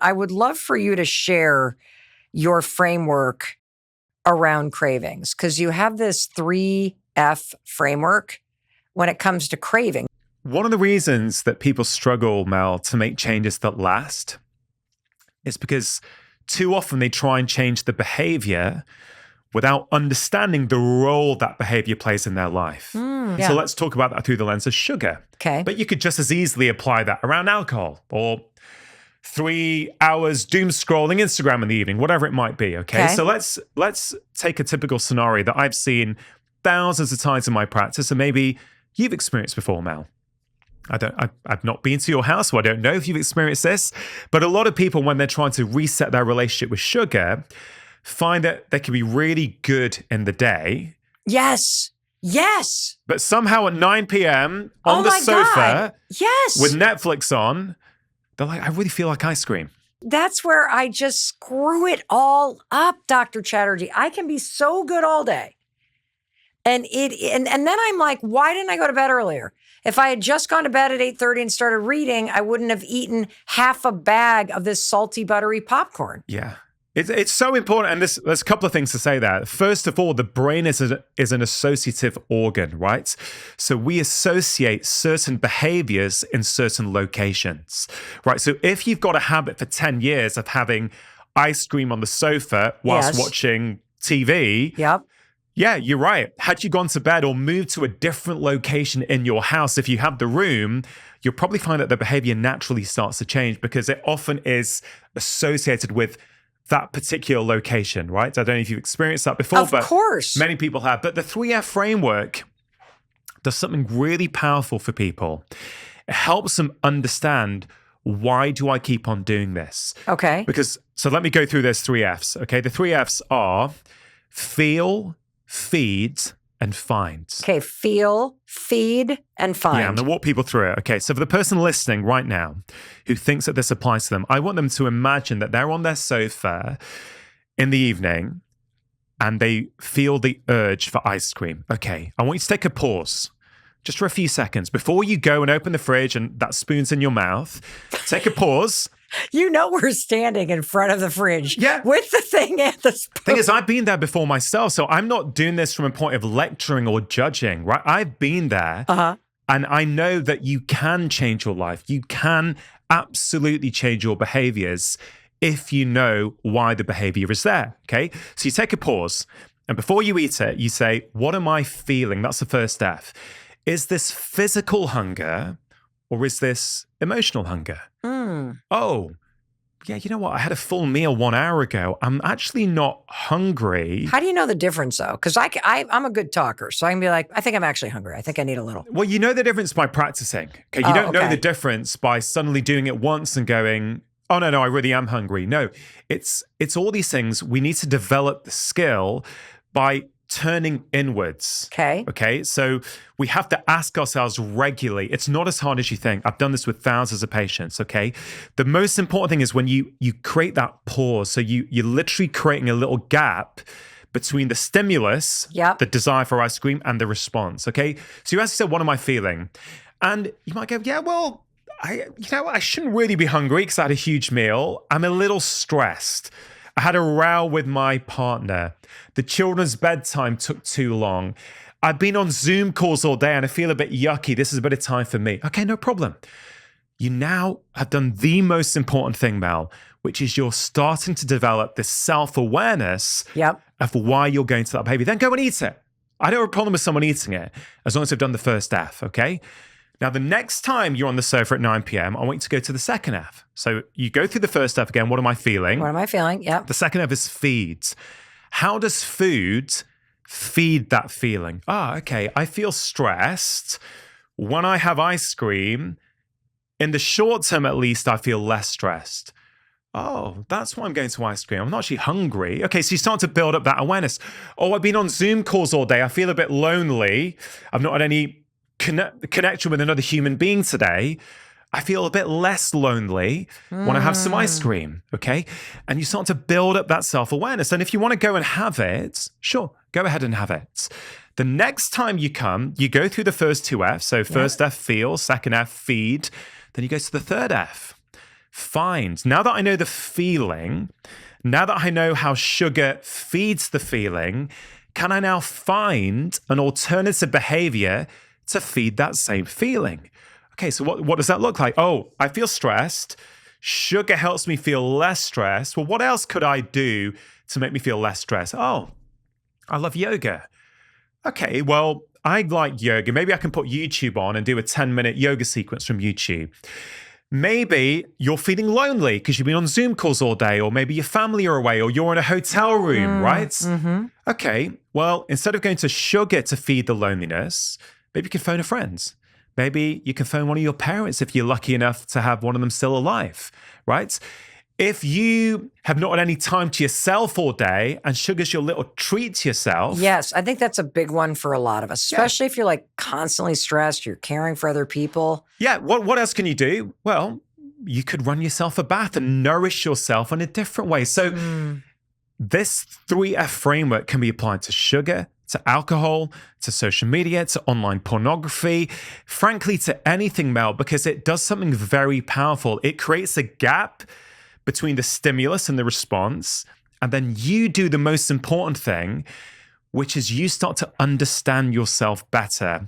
I would love for you to share your framework around cravings, because you have this 3F framework when it comes to craving. One of the reasons that people struggle, Mel, to make changes that last is because too often they try and change the behavior without understanding the role that behavior plays in their life. So let's talk about that through the lens of sugar. Okay. But you could just as easily apply that around alcohol or 3 hours doom scrolling Instagram in the evening, whatever it might be. Okay. So let's take a typical scenario that I've seen thousands of times in my practice, and maybe you've experienced before, Mel. I've not been to your house, so I don't know if you've experienced this, but a lot of people, when they're trying to reset their relationship with sugar, find that they can be really good in the day. Yes. But somehow at 9 p.m. on the sofa, with Netflix on, they're like, I really feel like ice cream. That's where I just screw it all up, Dr. Chatterjee. I can be so good all day. And then I'm like, why didn't I go to bed earlier? If I had just gone to bed at 8:30 and started reading, I wouldn't have eaten half a bag of this salty, buttery popcorn. Yeah. It's so important. And there's a couple of things to say there. First of all, the brain is an associative organ, right? So we associate certain behaviors in certain locations, right? So if you've got a habit for 10 years of having ice cream on the sofa whilst watching TV, yeah, you're right. Had you gone to bed or moved to a different location in your house, if you have the room, you'll probably find that the behavior naturally starts to change because it often is associated with that particular location, right? I don't know if you've experienced that before, of course. Many people have. But the 3F framework does something really powerful for people. It helps them understand, why do I keep on doing this? Okay. So let me go through those 3Fs, okay? The 3Fs are feel, feed, and find. Okay, feel, feed, and find. Yeah, I'm going to walk people through it. Okay, so for the person listening right now who thinks that this applies to them, I want them to imagine that they're on their sofa in the evening and they feel the urge for ice cream. Okay, I want you to take a pause just for a few seconds before you go and open the fridge and that spoon's in your mouth. Take a pause. You know we're standing in front of the fridge with the thing and the spoon. Thing is, I've been there before myself, so I'm not doing this from a point of lecturing or judging, right? I've been there, and I know that you can change your life. You can absolutely change your behaviors if you know why the behavior is there, okay? So you take a pause, and before you eat it, you say, what am I feeling? That's the first step. Is this physical hunger or is this emotional hunger? Oh, yeah, you know what? I had a full meal 1 hour ago. I'm actually not hungry. How do you know the difference, though? Because I'm a good talker, so I can be like, I think I'm actually hungry. I think I need a little. Well, you know the difference by practicing. Okay, you don't know the difference by suddenly doing it once and going, oh, no, I really am hungry. No, it's all these things. We need to develop the skill by turning inwards. Okay. So we have to ask ourselves regularly. It's not as hard as you think. I've done this with thousands of patients. Okay. The most important thing is when you create that pause. So you're literally creating a little gap between the stimulus, the desire for ice cream, and the response. Okay. So you ask yourself, what am I feeling? And you might go, yeah, well, I shouldn't really be hungry because I had a huge meal. I'm a little stressed. I had a row with my partner. The children's bedtime took too long. I've been on Zoom calls all day and I feel a bit yucky. This is a bit of time for me. Okay, no problem. You now have done the most important thing, Mel, which is you're starting to develop this self-awareness of why you're going to that behavior. Then go and eat it. I don't have a problem with someone eating it as long as they've done the first F, okay? Now, the next time you're on the sofa at 9 p.m., I want you to go to the second F. So you go through the first F again. What am I feeling? What am I feeling? Yep. The second F is feeds. How does food feed that feeling? Okay. I feel stressed. When I have ice cream, in the short term at least, I feel less stressed. Oh, that's why I'm going to ice cream. I'm not actually hungry. Okay, so you start to build up that awareness. Oh, I've been on Zoom calls all day. I feel a bit lonely. I've not had any connection with another human being today. I feel a bit less lonely when I have some ice cream, okay? And you start to build up that self-awareness. And if you want to go and have it, sure, go ahead and have it. The next time you come, you go through the first two Fs. So first F, feel, second F, feed. Then you go to the third F, now that I know the feeling, now that I know how sugar feeds the feeling, can I now find an alternative behavior to feed that same feeling? Okay, so what does that look like? Oh, I feel stressed. Sugar helps me feel less stressed. Well, what else could I do to make me feel less stressed? Oh, I love yoga. Okay, well, I like yoga. Maybe I can put YouTube on and do a 10-minute yoga sequence from YouTube. Maybe you're feeling lonely because you've been on Zoom calls all day, or maybe your family are away, or you're in a hotel room, right? Mm-hmm. Okay, well, instead of going to sugar to feed the loneliness, maybe you can phone a friend. Maybe you can phone one of your parents if you're lucky enough to have one of them still alive, right? If you have not had any time to yourself all day and sugar's your little treat to yourself. Yes, I think that's a big one for a lot of us, especially if you're like constantly stressed, you're caring for other people. Yeah, what else can you do? Well, you could run yourself a bath and nourish yourself in a different way. So this 3F framework can be applied to sugar, to alcohol, to social media, to online pornography, frankly, to anything, Mel, because it does something very powerful. It creates a gap between the stimulus and the response, and then you do the most important thing, which is you start to understand yourself better.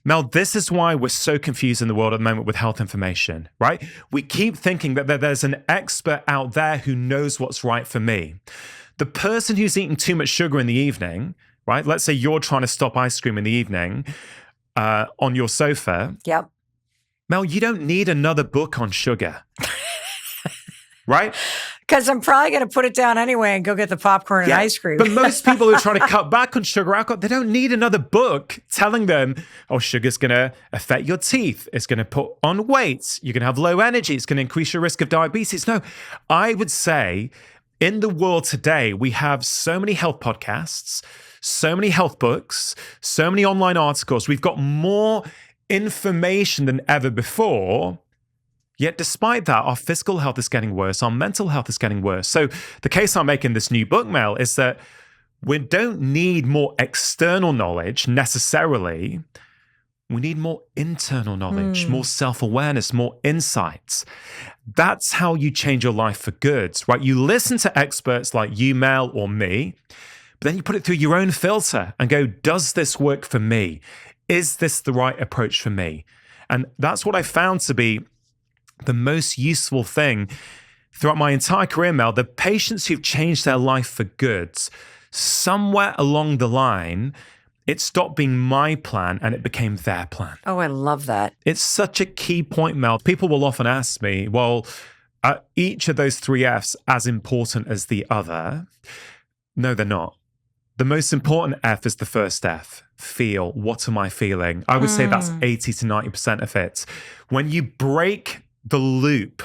Mel, this is why we're so confused in the world at the moment with health information, right? We keep thinking that there's an expert out there who knows what's right for me. The person who's eating too much sugar in the evening, right? Let's say you're trying to stop ice cream in the evening on your sofa. Yep. Mel, you don't need another book on sugar. Right? Because I'm probably going to put it down anyway and go get the popcorn and ice cream. But most people who are trying to cut back on sugar, alcohol, they don't need another book telling them, oh, sugar's going to affect your teeth. It's going to put on weight. You're going to have low energy. It's going to increase your risk of diabetes. No, I would say in the world today, we have so many health podcasts, so many health books, so many online articles. We've got more information than ever before. Yet despite that, our physical health is getting worse. Our mental health is getting worse. So the case I'm making in this new book, Mel, is that we don't need more external knowledge necessarily. We need more internal knowledge, more self-awareness, more insights. That's how you change your life for good, right? You listen to experts like you, Mel, or me, but then you put it through your own filter and go, does this work for me? Is this the right approach for me? And that's what I found to be the most useful thing throughout my entire career, Mel. The patients who've changed their life for good, somewhere along the line, it stopped being my plan and it became their plan. Oh, I love that. It's such a key point, Mel. People will often ask me, well, are each of those 3Fs as important as the other? No, they're not. The most important F is the first F. Feel. What am I feeling? I would say that's 80 to 90% of it. When you break the loop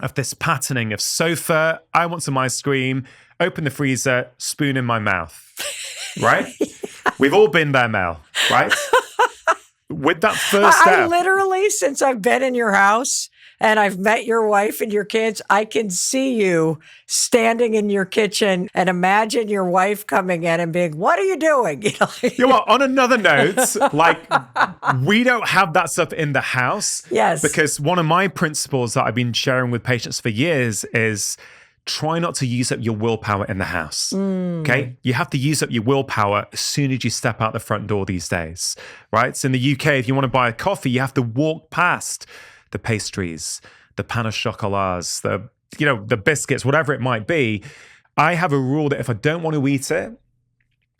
of this patterning of sofa, I want some ice cream, open the freezer, spoon in my mouth, right? We've all been there, Mel, right? With that first step. I literally, since I've been in your house and I've met your wife and your kids, I can see you standing in your kitchen and imagine your wife coming in and being, what are you doing? You know what? On another note, like we don't have that stuff in the house. Yes. Because one of my principles that I've been sharing with patients for years is try not to use up your willpower in the house. Okay? You have to use up your willpower as soon as you step out the front door these days, right? So in the UK, if you want to buy a coffee, you have to walk past the pastries, the pain au chocolats, the biscuits, whatever it might be. I have a rule that if I don't want to eat it,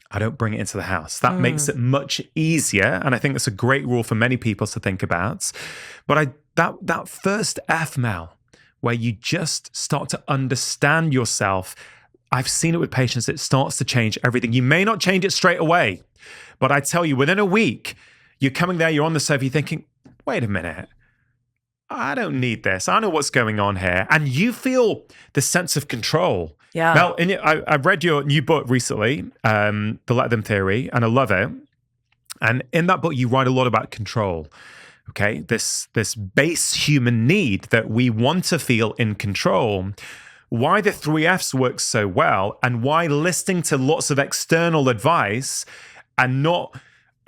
I don't bring it into the house. That makes it much easier. And I think that's a great rule for many people to think about. But that first F, Mel, where you just start to understand yourself, I've seen it with patients. It starts to change everything. You may not change it straight away, but I tell you, within a week, you're coming there, you're on the sofa, you're thinking, wait a minute, I don't need this. I know what's going on here. And you feel the sense of control. Yeah. Mel, I've read your new book recently, The Let Them Theory, and I love it. And in that book, you write a lot about control. Okay, this base human need that we want to feel in control. Why the 3Fs work so well, and why listening to lots of external advice and not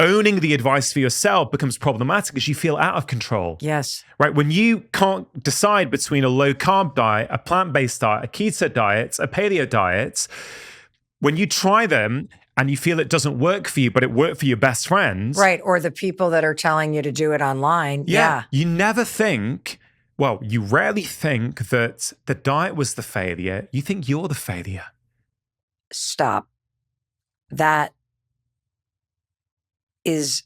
owning the advice for yourself becomes problematic because you feel out of control. Yes. Right? When you can't decide between a low carb diet, a plant-based diet, a keto diet, a paleo diet, when you try them and you feel it doesn't work for you, but it worked for your best friends. Right. Or the people that are telling you to do it online. Yeah. You never think, well, you rarely think that the diet was the failure. You think you're the failure. Stop. That is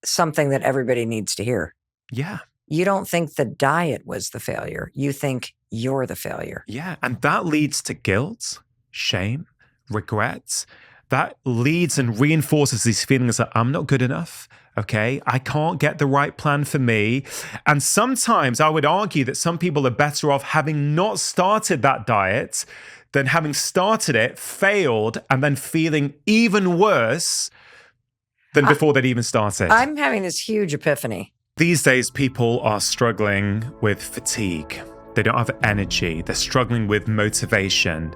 something that everybody needs to hear. Yeah. You don't think the diet was the failure. You think you're the failure. Yeah. And that leads to guilt, shame, regret. That leads and reinforces these feelings that I'm not good enough. Okay. I can't get the right plan for me. And sometimes I would argue that some people are better off having not started that diet than having started it, failed, and then feeling even worse than before they'd even started. I'm having this huge epiphany. These days, people are struggling with fatigue. They don't have energy. They're struggling with motivation.